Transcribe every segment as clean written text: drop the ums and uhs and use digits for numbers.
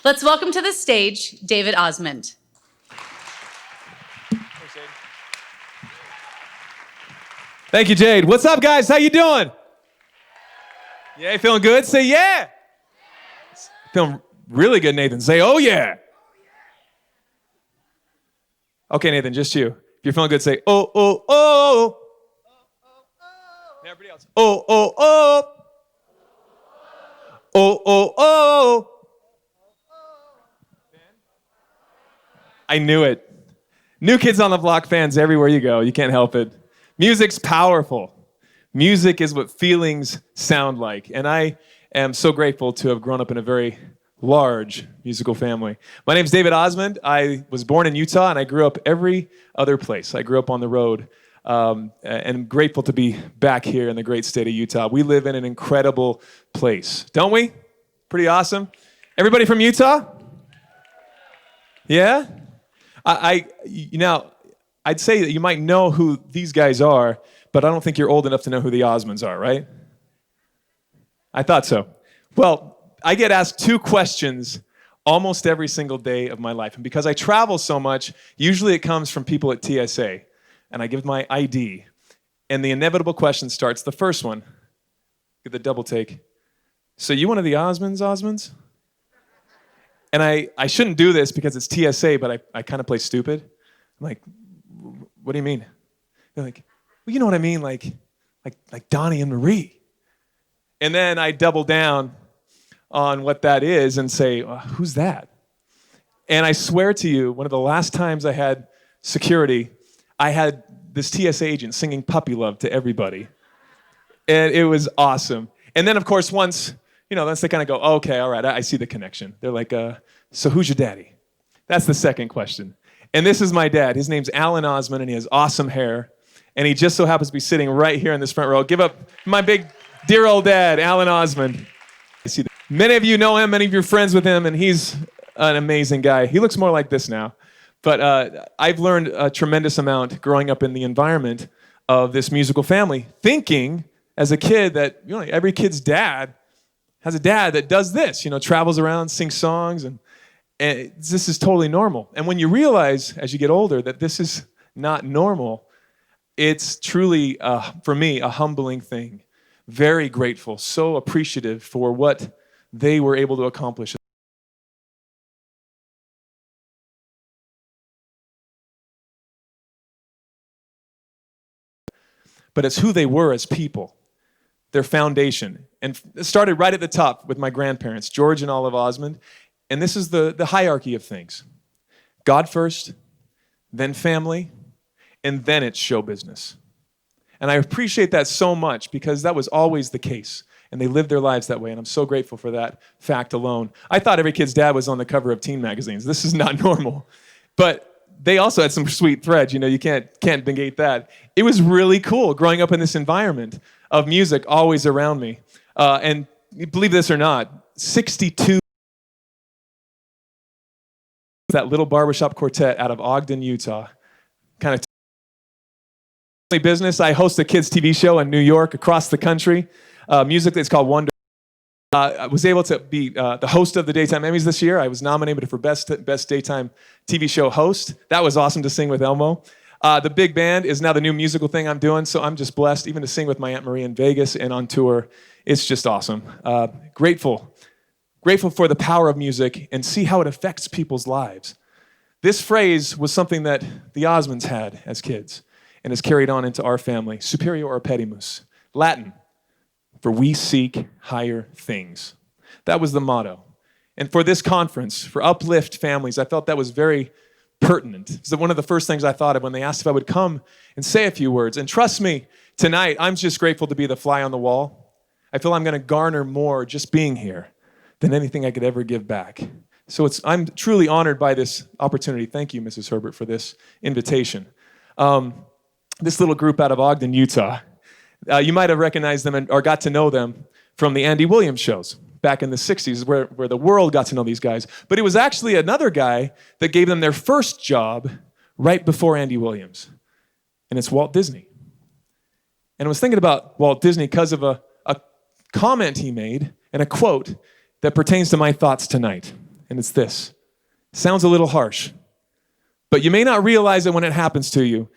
Let's welcome to the stage, David Osmond. Thank you, Jade. What's up, guys? How you doing? Yeah, feeling good? Say yeah. Feeling really good, Nathan. Say, oh yeah. Okay, Nathan, just you. If you're feeling good, say, oh, oh, oh. And everybody else, oh, oh, oh. Oh, oh, oh. I knew it. New Kids on the Block fans everywhere you go. You can't help it. Music's powerful. Music is what feelings sound like. And I am so grateful to have grown up in a very large musical family. My name's David Osmond. I was born in Utah, and I grew up every other place. I grew up on the road, and I'm grateful to be back here in the great state of Utah. We live in an incredible place, don't we? Pretty awesome. Everybody from Utah? Yeah? I'd say that you might know who these guys are, but I don't think you're old enough to know who the Osmonds are, right? I thought so. Well, I get asked two questions almost every single day of my life. And because I travel so much, usually it comes from people at TSA. And I give my ID. And the inevitable question starts. The first one, get the double take. So you one of the Osmonds? And I shouldn't do this because it's TSA, but I kind of play stupid. I'm like, what do you mean? They're like, well, you know what I mean, like Donnie and Marie. And then I double down on what that is and say, who's that? And I swear to you, one of the last times I had security, I had this TSA agent singing Puppy Love to everybody. And it was awesome. And then, of course, once they kind of go, oh, okay, all right, I see the connection. They're like, so who's your daddy? That's the second question. And this is my dad. His name's Alan Osmond, and he has awesome hair. And he just so happens to be sitting right here in this front row. Give up my big, dear old dad, Alan Osmond. I see that. Many of you know him, many of you are friends with him, and he's an amazing guy. He looks more like this now. But I've learned a tremendous amount growing up in the environment of this musical family, thinking as a kid that every kid's dad has a dad that does this, travels around, sings songs, and this is totally normal. And when you realize, as you get older, that this is not normal, it's truly, for me, a humbling thing. Very grateful, so appreciative for what they were able to accomplish. But it's who they were as people, their foundation. And it started right at the top with my grandparents, George and Olive Osmond. And this is the hierarchy of things. God first, then family, and then it's show business. And I appreciate that so much because that was always the case. And they lived their lives that way, and I'm so grateful for that fact alone. I thought every kid's dad was on the cover of teen magazines. This is not normal. But they also had some sweet threads. You can't negate that. It was really cool growing up in this environment of music always around me. And believe this or not, 62 that little barbershop quartet out of Ogden, Utah. Kind of business. I host a kids TV show in New York, across the country. Musically, it's called WONDERAMA. I was able to be the host of the Daytime Emmys this year. I was nominated for Best Daytime TV Show Host. That was awesome to sing with Elmo. The big band is now the new musical thing I'm doing, so I'm just blessed even to sing with my Aunt Marie in Vegas and on tour. It's just awesome. Grateful for the power of music and see how it affects people's lives. This phrase was something that the Osmonds had as kids and has carried on into our family. Superior opedimus. Latin, for we seek higher things. That was the motto. And for this conference, for Uplift families, I felt that was very pertinent. It's one of the first things I thought of when they asked if I would come and say a few words. And trust me, tonight, I'm just grateful to be the fly on the wall. I feel I'm going to garner more just being here than anything I could ever give back. So I'm truly honored by this opportunity. Thank you, Mrs. Herbert, for this invitation. This little group out of Ogden, Utah, you might have recognized them or got to know them from the Andy Williams shows back in the 60s, where the world got to know these guys. But it was actually another guy that gave them their first job right before Andy Williams. And it's Walt Disney. And I was thinking about Walt Disney because of a comment he made and a quote that pertains to my thoughts tonight. And it's this. Sounds a little harsh, but you may not realize it when it happens to you.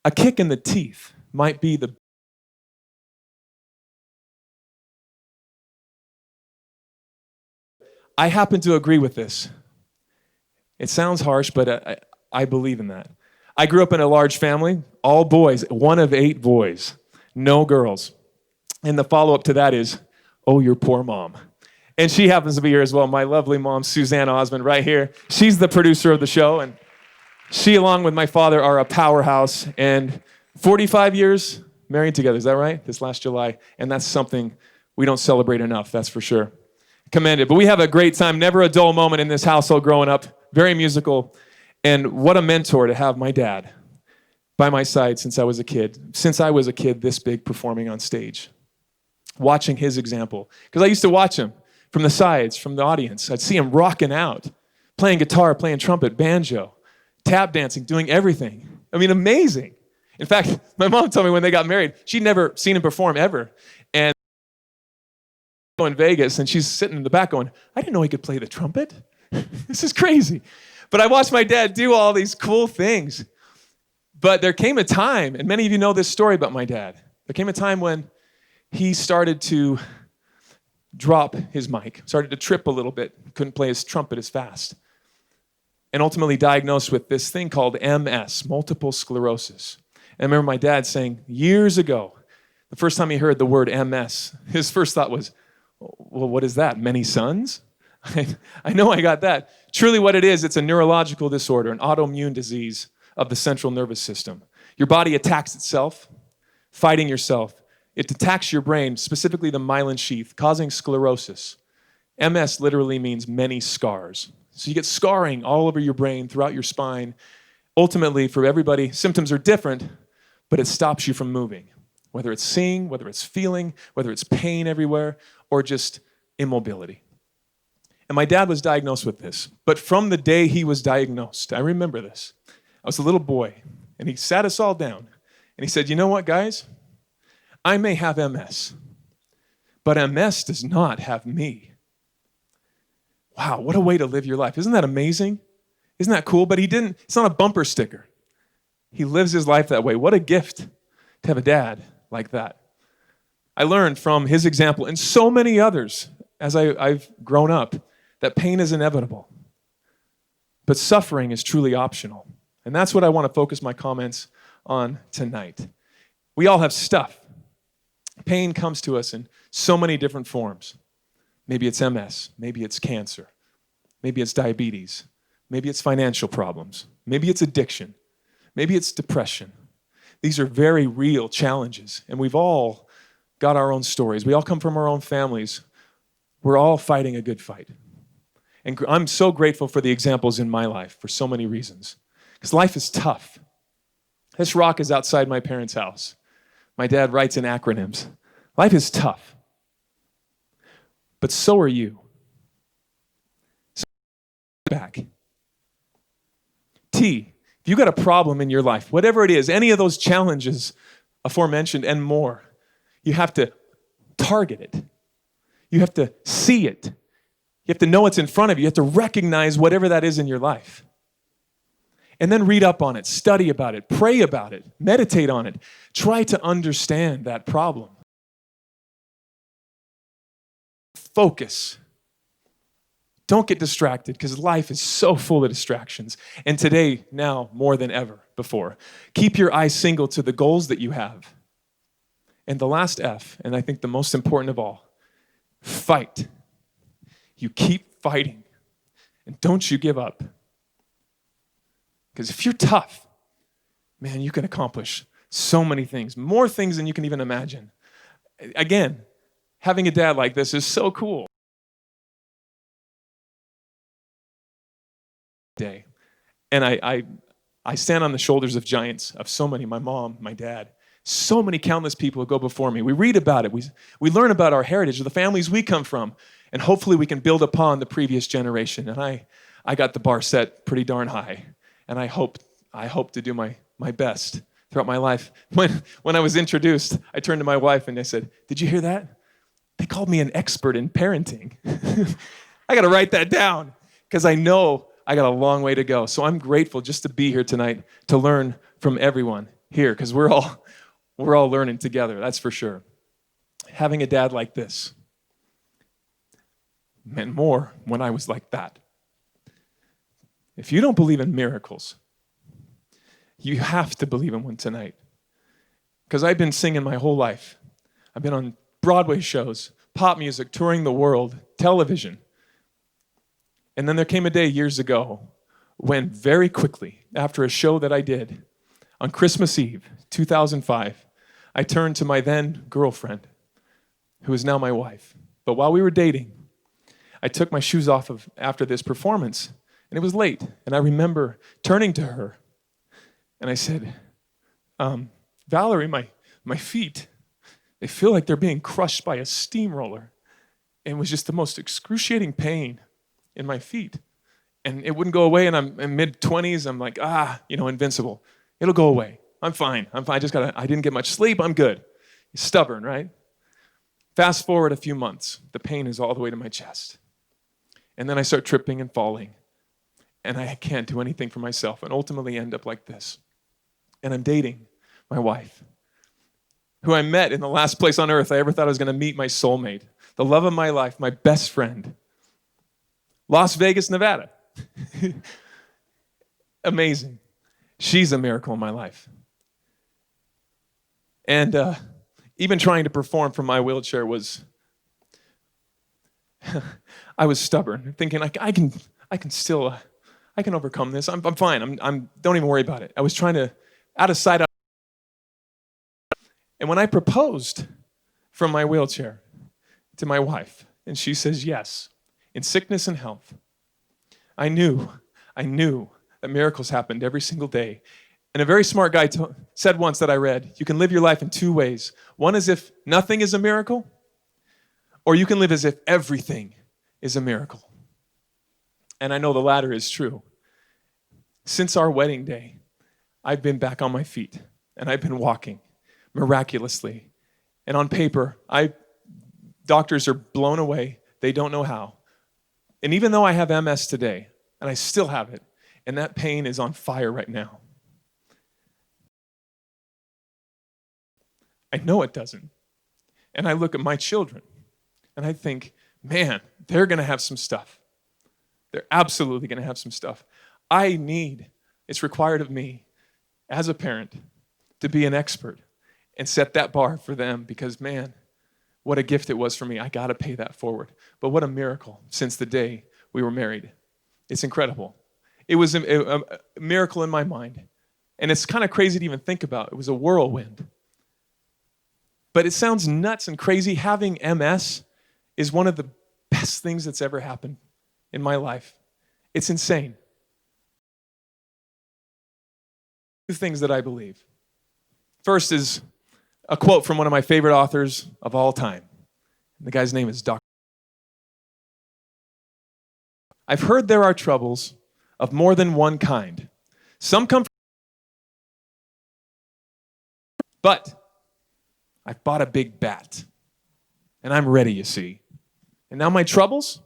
A kick in the teeth might be the I happen to agree with this. It sounds harsh, but I believe in that. I grew up in a large family, all boys, one of 8 boys, no girls. And the follow-up to that is, oh, your poor mom. And she happens to be here as well, my lovely mom, Suzanne Osmond, right here. She's the producer of the show, and she, along with my father, are a powerhouse. And 45 years married together, is that right? This last July. And that's something we don't celebrate enough, that's for sure. Commended. But we have a great time, never a dull moment in this household growing up, very musical. And what a mentor to have my dad by my side since I was a kid. Since I was a kid this big performing on stage. Watching his example. Because I used to watch him from the sides, from the audience. I'd see him rocking out, playing guitar, playing trumpet, banjo, tap dancing, doing everything. I mean, amazing. In fact, my mom told me when they got married, she'd never seen him perform ever. And in Vegas, and she's sitting in the back going, I didn't know he could play the trumpet. This is crazy. But I watched my dad do all these cool things. But there came a time, and many of you know this story about my dad. There came a time when he started to drop his mic, started to trip a little bit, couldn't play his trumpet as fast, and ultimately diagnosed with this thing called MS, multiple sclerosis. And I remember my dad saying years ago, the first time he heard the word MS, his first thought was, well, what is that? Many sons? I know I got that. Truly what it is, it's a neurological disorder, an autoimmune disease of the central nervous system. Your body attacks itself, fighting yourself. It attacks your brain, specifically the myelin sheath, causing sclerosis. MS literally means many scars. So you get scarring all over your brain, throughout your spine. Ultimately, for everybody, symptoms are different, but it stops you from moving. Whether it's seeing, whether it's feeling, whether it's pain everywhere, or just immobility. And my dad was diagnosed with this. But from the day he was diagnosed, I remember this. I was a little boy, and he sat us all down, and he said, you know what, guys? I may have MS, but MS does not have me. Wow, what a way to live your life. Isn't that amazing? Isn't that cool? But it's not a bumper sticker. He lives his life that way. What a gift to have a dad like that. I learned from his example and so many others as I've grown up that pain is inevitable, but suffering is truly optional. And that's what I want to focus my comments on tonight. We all have stuff. Pain comes to us in so many different forms. Maybe it's MS, maybe it's cancer, maybe it's diabetes, maybe it's financial problems, maybe it's addiction, maybe it's depression. These are very real challenges, and we've all got our own stories. We all come from our own families. We're all fighting a good fight. And I'm so grateful for the examples in my life for so many reasons. Because life is tough. This rock is outside my parents' house. My dad writes in acronyms. Life is tough. But so are you. So back. T, if you got a problem in your life, whatever it is, any of those challenges aforementioned and more, you have to target it. You have to see it. You have to know it's in front of you. You have to recognize whatever that is in your life. And then read up on it, study about it, pray about it, meditate on it. Try to understand that problem. Focus. Don't get distracted because life is so full of distractions. And today, now, more than ever before, keep your eyes single to the goals that you have. And the last F, and I think the most important of all, fight. You keep fighting. And don't you give up. Because if you're tough, man, you can accomplish so many things, more things than you can even imagine. Again, having a dad like this is so cool. Day. And I stand on the shoulders of giants, of so many, my mom, my dad, so many countless people who go before me. We read about it. We learn about our heritage, the families we come from, and hopefully we can build upon the previous generation. And I got the bar set pretty darn high, and I hope to do my best throughout my life. When I was introduced, I turned to my wife and I said, "Did you hear that? They called me an expert in parenting." I got to write that down because I know I got a long way to go. So I'm grateful just to be here tonight to learn from everyone here because we're all learning together, that's for sure. Having a dad like this meant more when I was like that. If you don't believe in miracles, you have to believe in one tonight. Because I've been singing my whole life. I've been on Broadway shows, pop music, touring the world, television. And then there came a day years ago when very quickly, after a show that I did on Christmas Eve, 2005, I turned to my then girlfriend, who is now my wife. But while we were dating, I took my shoes off after this performance, and it was late. And I remember turning to her, and I said, "Valerie, my feet, they feel like they're being crushed by a steamroller." And it was just the most excruciating pain in my feet. And it wouldn't go away, and I'm in mid-20s. I'm like, invincible. It'll go away. I'm fine. I didn't get much sleep. I'm good. Stubborn, right? Fast forward a few months. The pain is all the way to my chest. And then I start tripping and falling. And I can't do anything for myself and ultimately end up like this. And I'm dating my wife, who I met in the last place on earth I ever thought I was going to meet, my soulmate, the love of my life, my best friend. Las Vegas, Nevada. Amazing. She's a miracle in my life. And even trying to perform from my wheelchair was, I was stubborn, thinking I can overcome this. I'm fine. Don't even worry about it. I was trying to, out of sight. And when I proposed from my wheelchair to my wife, and she says yes, in sickness and health, I knew that miracles happened every single day. And a very smart guy said once that I read, you can live your life in two ways. One is if nothing is a miracle, or you can live as if everything is a miracle. And I know the latter is true. Since our wedding day, I've been back on my feet, and I've been walking miraculously. And on paper, doctors are blown away. They don't know how. And even though I have MS today, and I still have it, and that pain is on fire right now, I know it doesn't. And I look at my children, and I think, man, they're going to have some stuff. They're absolutely going to have some stuff. It's required of me as a parent to be an expert and set that bar for them because, man, what a gift it was for me. I got to pay that forward. But what a miracle since the day we were married. It's incredible. It was a miracle in my mind. And it's kind of crazy to even think about. It was a whirlwind. But it sounds nuts and crazy. Having MS is one of the best things that's ever happened in my life. It's insane. Two things that I believe. First is a quote from one of my favorite authors of all time. The guy's name is Dr. I've heard there are troubles of more than one kind. Some come from, but I've bought a big bat, and I'm ready, you see. And now my troubles,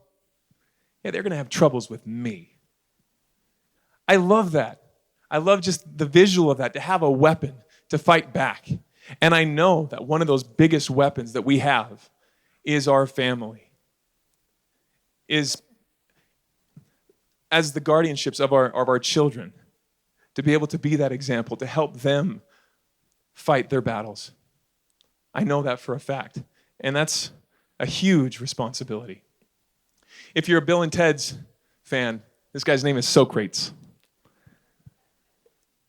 they're going to have troubles with me. I love that. I love just the visual of that, to have a weapon to fight back. And I know that one of those biggest weapons that we have is our family, is as the guardianships of our children, to be able to be that example, to help them fight their battles. I know that for a fact, and that's a huge responsibility. If you're a Bill and Ted's fan, this guy's name is Socrates.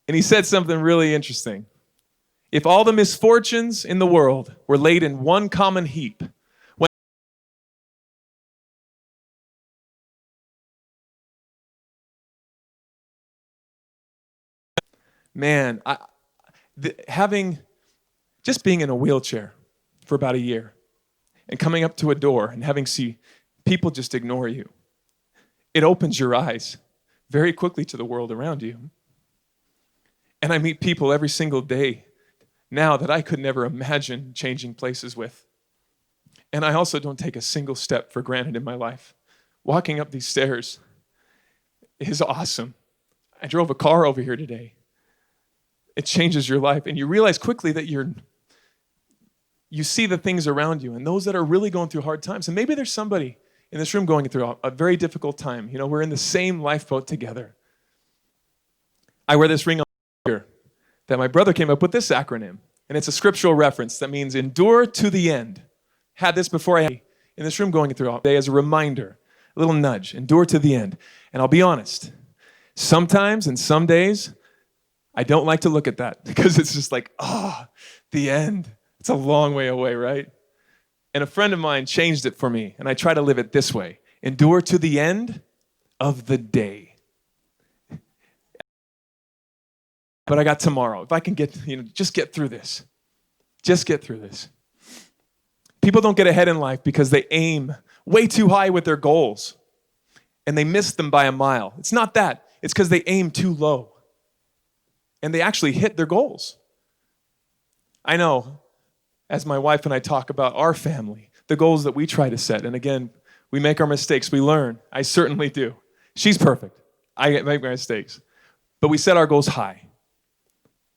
And he said something really interesting. If all the misfortunes in the world were laid in one common heap, just being in a wheelchair for about a year and coming up to a door and having people just ignore you, it opens your eyes very quickly to the world around you. And I meet people every single day now that I could never imagine changing places with. And I also don't take a single step for granted in my life. Walking up these stairs is awesome. I drove a car over here today. It changes your life. And you realize quickly that you see the things around you and those that are really going through hard times. And maybe there's somebody in this room going through a very difficult time. You know, we're in the same lifeboat together. I wear this ring on here that my brother came up with this acronym. And it's a scriptural reference that means endure to the end. Had this before I had in this room going through all day as a reminder, a little nudge, endure to the end. And I'll be honest, sometimes and some days, I don't like to look at that because it's just like, the end. It's a long way away, right? And a friend of mine changed it for me, and I try to live it this way. Endure to the end of the day. But I got tomorrow. If I can just get through this. Just get through this. People don't get ahead in life because they aim way too high with their goals, and they miss them by a mile. It's not that. It's because they aim too low, and they actually hit their goals. I know, as my wife and I talk about our family, the goals that we try to set, and again, we make our mistakes, we learn. I certainly do. She's perfect. I make my mistakes. But we set our goals high.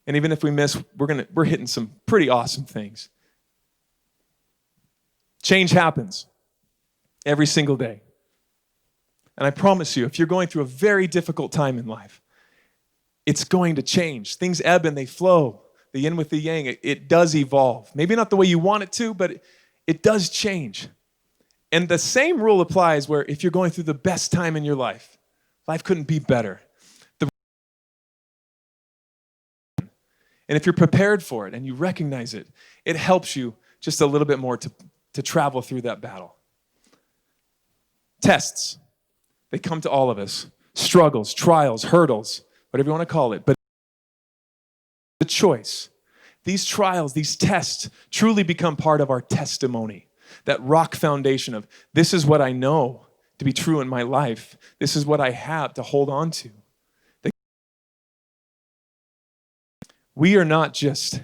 And even if we miss, we're hitting some pretty awesome things. Change happens every single day. And I promise you, if you're going through a very difficult time in life, it's going to change. Things ebb and they flow. The yin with the yang, it does evolve. Maybe not the way you want it to, but it does change. And the same rule applies where if you're going through the best time in your life, life couldn't be better. And if you're prepared for it and you recognize it, it helps you just a little bit more to travel through that battle. Tests, they come to all of us. Struggles, trials, hurdles, whatever you want to call it. But the choice, these trials, these tests truly become part of our testimony. That rock foundation of this is what I know to be true in my life. This is what I have to hold on to. We are not just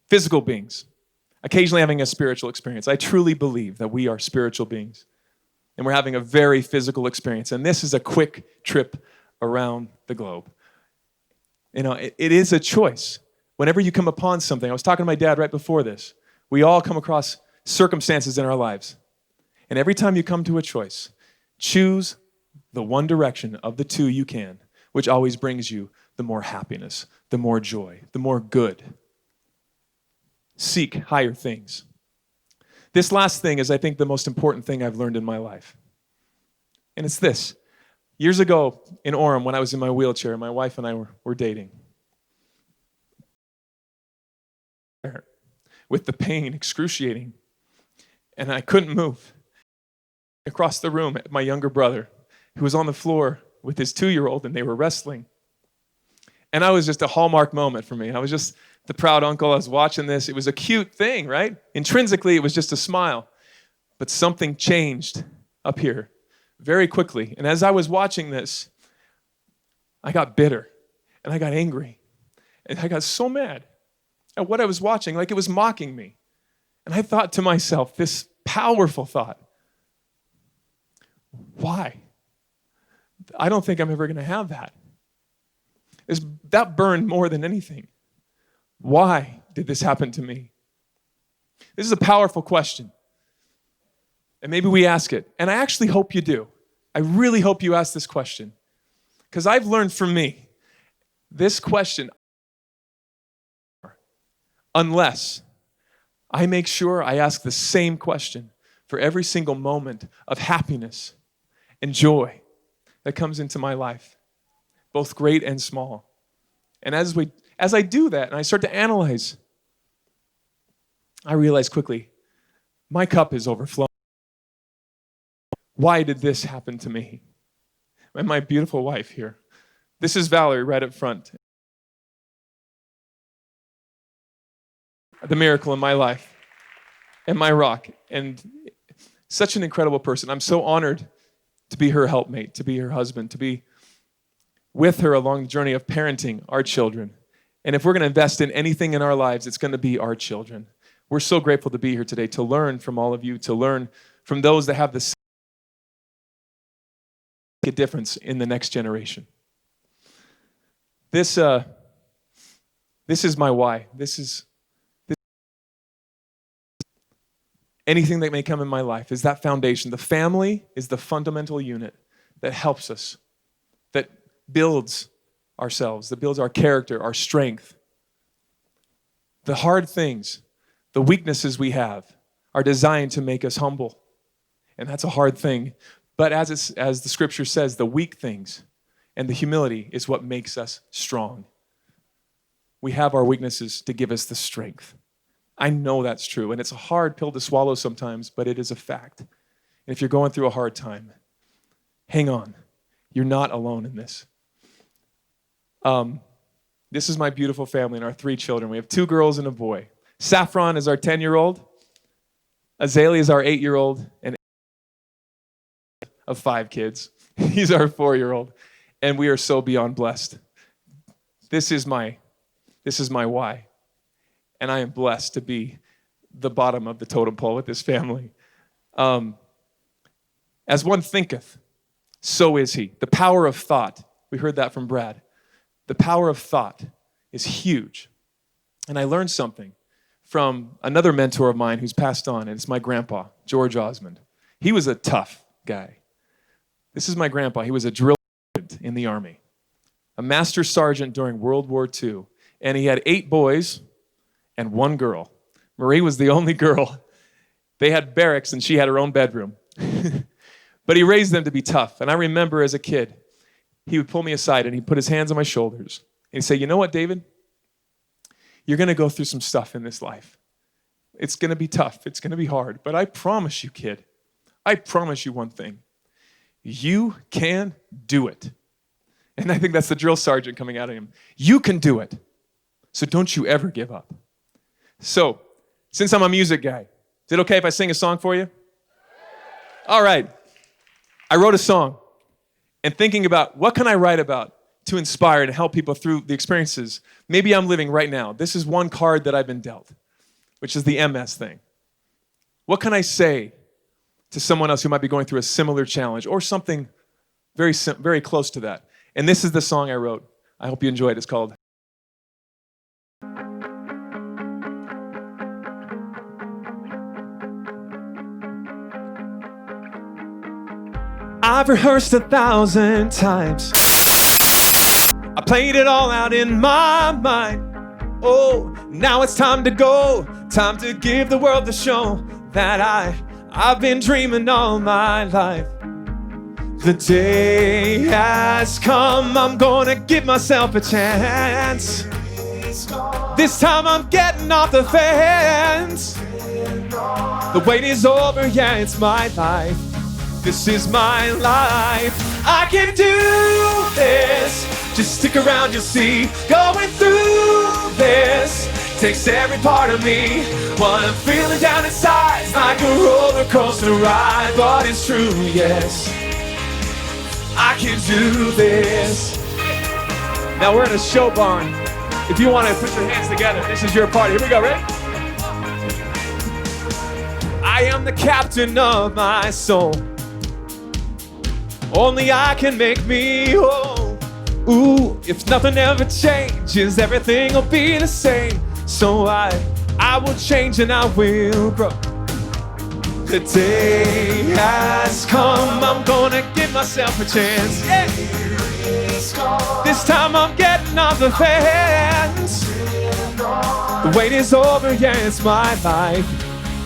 physical beings, occasionally having a spiritual experience. I truly believe that we are spiritual beings, and we're having a very physical experience. And this is a quick trip around the globe. You know, it is a choice. Whenever you come upon something, I was talking to my dad right before this, we all come across circumstances in our lives. And every time you come to a choice, choose the one direction of the two you can, which always brings you the more happiness, the more joy, the more good. Seek higher things. This last thing is, I think, the most important thing I've learned in my life. And it's this. Years ago in Orem, when I was in my wheelchair, my wife and I were dating. With the pain excruciating. And I couldn't move. Across the room, my younger brother, who was on the floor with his 2-year-old, and they were wrestling. And I was just a hallmark moment for me. I was just the proud uncle. I was watching this. It was a cute thing, right? Intrinsically, it was just a smile. But something changed up here very quickly. And as I was watching this, I got bitter, and I got angry, and I got so mad at what I was watching, like it was mocking me. And I thought to myself, this powerful thought, why? I don't think I'm ever going to have that. That burned more than anything. Why did this happen to me? This is a powerful question. And maybe we ask it. And I actually hope you do. I really hope you ask this question. Because I've learned from me, this question, unless I make sure I ask the same question for every single moment of happiness and joy that comes into my life, both great and small. And as I do that and I start to analyze, I realize quickly, my cup is overflowing. Why did this happen to me? And my beautiful wife here. This is Valerie right up front. The miracle in my life and my rock. And such an incredible person. I'm so honored to be her helpmate, to be her husband, to be with her along the journey of parenting our children. And if we're going to invest in anything in our lives, it's going to be our children. We're so grateful to be here today, to learn from all of you, to learn from those that have this make a difference in the next generation. This is my why. This anything that may come in my life is that foundation. The family is the fundamental unit that helps us, that builds ourselves, that builds our character, our strength. The hard things, the weaknesses we have are designed to make us humble. And that's a hard thing. But as the scripture says, the weak things and the humility is what makes us strong. We have our weaknesses to give us the strength. I know that's true, and it's a hard pill to swallow sometimes, but it is a fact. And if you're going through a hard time, hang on. You're not alone in this. This is my beautiful family and our 3 children. We have 2 girls and a boy. Saffron is our 10-year-old. Azalea is our 8-year-old, and of 5 kids. He's our 4-year-old, and we are so beyond blessed. This is my why. And I am blessed to be the bottom of the totem pole with this family. As one thinketh, so is he. The power of thought. We heard that from Brad. The power of thought is huge. And I learned something from another mentor of mine who's passed on, and it's my grandpa, George Osmond. He was a tough guy. This is my grandpa. He was a drill sergeant in the Army, a master sergeant during World War II. And he had 8 boys and 1 girl. Marie was the only girl. They had barracks, and she had her own bedroom. But he raised them to be tough. And I remember as a kid, he would pull me aside, and he'd put his hands on my shoulders. And he'd say, you know what, David? You're going to go through some stuff in this life. It's going to be tough. It's going to be hard. But I promise you, kid, I promise you one thing. You can do it. And I think that's the drill sergeant coming out of him. You can do it. So don't you ever give up. So, since I'm a music guy, is it okay if I sing a song for you? All right. I wrote a song, and thinking about what can I write about to inspire and help people through the experiences maybe I'm living right now. This is one card that I've been dealt, which is the MS thing. What can I say to someone else who might be going through a similar challenge or something very, very close to that? And this is the song I wrote. I hope you enjoy it. It's called I've rehearsed 1,000 times. I played it all out in my mind. Oh, now it's time to go. Time to give the world the show that I've been dreaming all my life. The day has come. I'm gonna give myself a chance. This time I'm getting off the fence. The wait is over, yeah, it's my life. This is my life. I can do this. Just stick around, you'll see. Going through this takes every part of me. What I'm feeling down inside is like a roller coaster ride. But it's true, yes, I can do this. Now we're in a show barn. If you want to put your hands together, this is your party. Here we go, ready? I am the captain of my soul. Only I can make me whole. Ooh, if nothing ever changes, everything will be the same. So I will change and I will grow. The day has come. I'm gonna give myself a chance. Yeah. This time I'm getting off the fence. The wait is over, yeah, it's my life.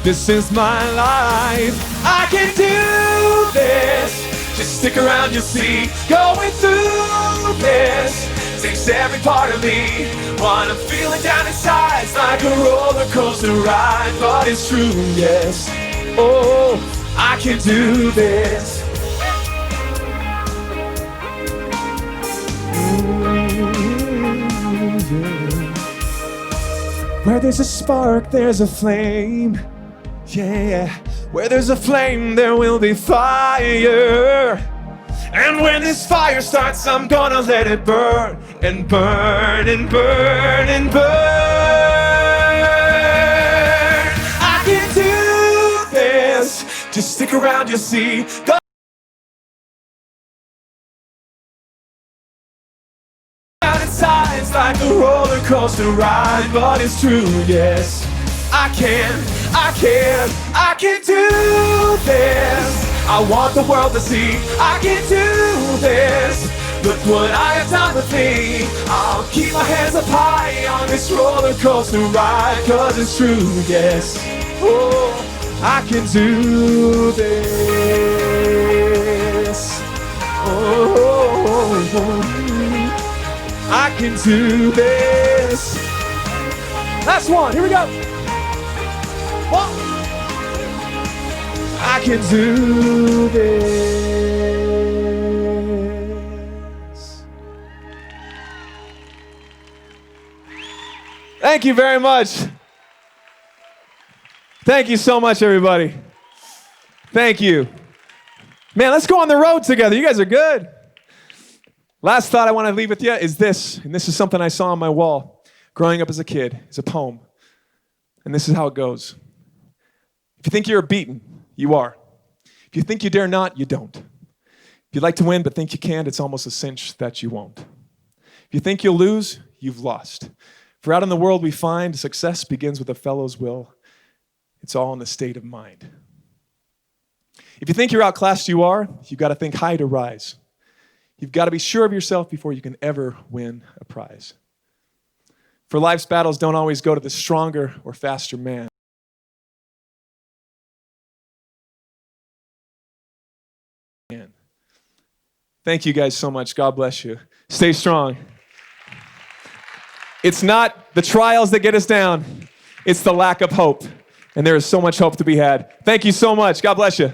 This is my life. I can do this. Just stick around, you'll see. Going through this takes every part of me. What I'm feeling down inside is like a roller coaster ride. But it's true, yes. Oh, I can do this. Where there's a spark, there's a flame. Yeah, where there's a flame, there will be fire. And when this fire starts, I'm gonna let it burn and burn and burn and burn. I can do this. Just stick around, you'll see. It's like a roller coaster ride, but it's true, yes. I can do this. I want the world to see I can do this. Look what I have done with me. I'll keep my hands up high on this roller coaster ride, 'cause it's true, yes. Oh, I can do this. Oh, I can do this. Last one, here we go. One. I can do this. Thank you very much. Thank you so much, everybody. Thank you. Man, let's go on the road together. You guys are good. Last thought I want to leave with you is this, and this is something I saw on my wall growing up as a kid. It's a poem, and this is how it goes. If you think you're beaten, you are. If you think you dare not, you don't. If you'd like to win but think you can't, it's almost a cinch that you won't. If you think you'll lose, you've lost. For out in the world we find success begins with a fellow's will. It's all in the state of mind. If you think you're outclassed, you are. You've got to think high to rise. You've got to be sure of yourself before you can ever win a prize. For life's battles don't always go to the stronger or faster man. Thank you guys so much. God bless you. Stay strong. It's not the trials that get us down. It's the lack of hope. And there is so much hope to be had. Thank you so much. God bless you.